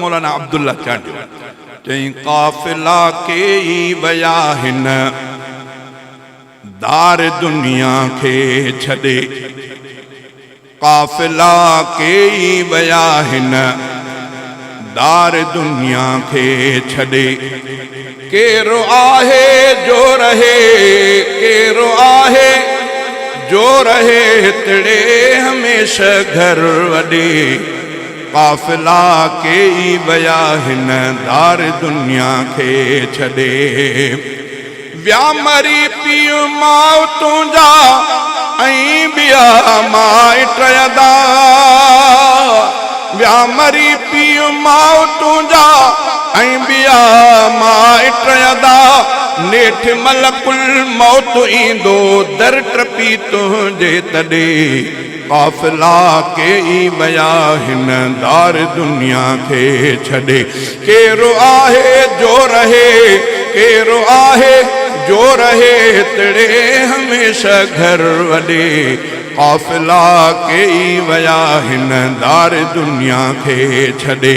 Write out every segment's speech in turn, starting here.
मौलाना अब्दुल्ला चांडियो चई काफिला के ई वया हिन दार दुनिया के छदे, काफिला के ई वया हिन दार दुनिया के छदे। केरो आहे जो रहे, केरो आहे जो रहे तिड़े हमेशा घर वडे। काफिला के ई वया हिन दार दुनिया के छदे। व्या मरी पीउ माउ तुंजा ऐं बिया माइट अदा, व्या मरी पीउ माउ तुंजा ऐं बिया माइट अदा। नेठ मलकुल मौत ईंदो दर टपी तुंहिंजे तॾे। काफिला के ई वया हिन दार दुनिया के छदे। केरो आहे जो रहे, केरो आहे जो रहे तिड़े हमेशा घर वडे। काफिला के ई वया हिन दार दुनिया के छदे।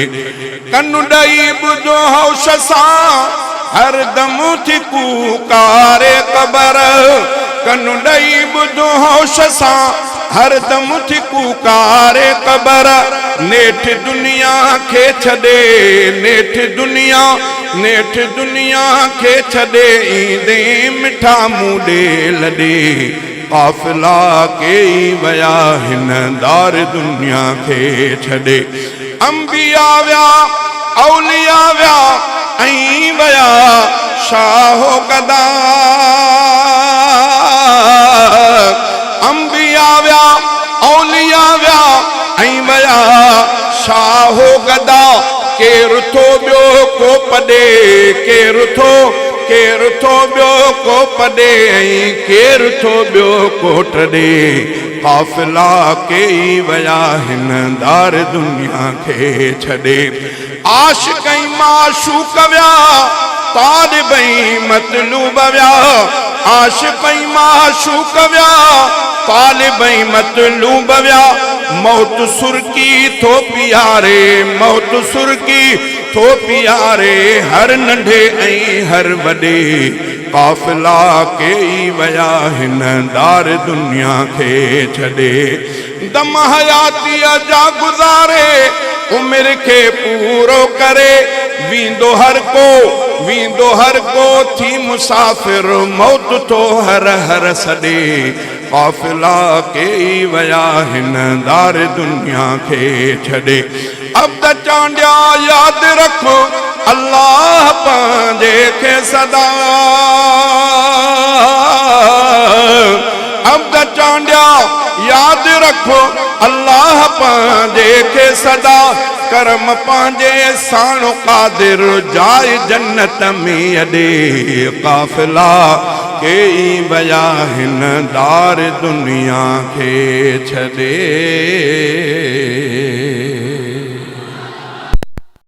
कनु ॾई ॿुधो हौश सां हर दम थी कूकारे क़बर। कनु ॾई ॿुधो हौश सां हर दम थी कूकारे क़बर। नेठ दुनिया के छदे, नेठ दुनिया, नेठ दुनिया के छदे ईंदे मिठा मुंडे लॾे। काफिला के ई वया हिन दार दुनिया के छदे। अंबिया व्या औलिया व्या ऐं वया शाहो गदा। अंबिया व्या औलिया व्या ऐं वया शाहो गदा। केरु थो ॿियो को पॾे, केरु थो ॿियो को पॾे ऐं केरु थो ॿियो को टॾे। काफिला के ई वया हिन दार दुनिया के छदे। आशिक़ ऐं माशूक़ व्या तालिबई मतलूब व्या। आशिक़ ऐं माशूक़ व्या तालिबई मतलूब व्या। मौत सुरकी थो पियारे, मौत सुरकी थो पियारे हर नंढे ऐं हर वॾे। काफिला के ई वया हिन दार दुनिया के छदे। दम हयातीअ जा गुज़ारे उमिरि खे पूरो करे। वींदो हर को थी मुसाफ़िर मौत थो हर हर सॾे। काफिला के ई वया हिन दार दुनिया के छदे। अब त चांडिया यादि रखो अल्लाह पंहिंजे खे सदा। अब त चांडिया यादि रखो अल्लाह पंहिंजे खे सदा। करम पंहिंजे साणो कादिर जाए जन्नत में अॾे। काफिला के ई वया हिन दार दुनिया के छदे।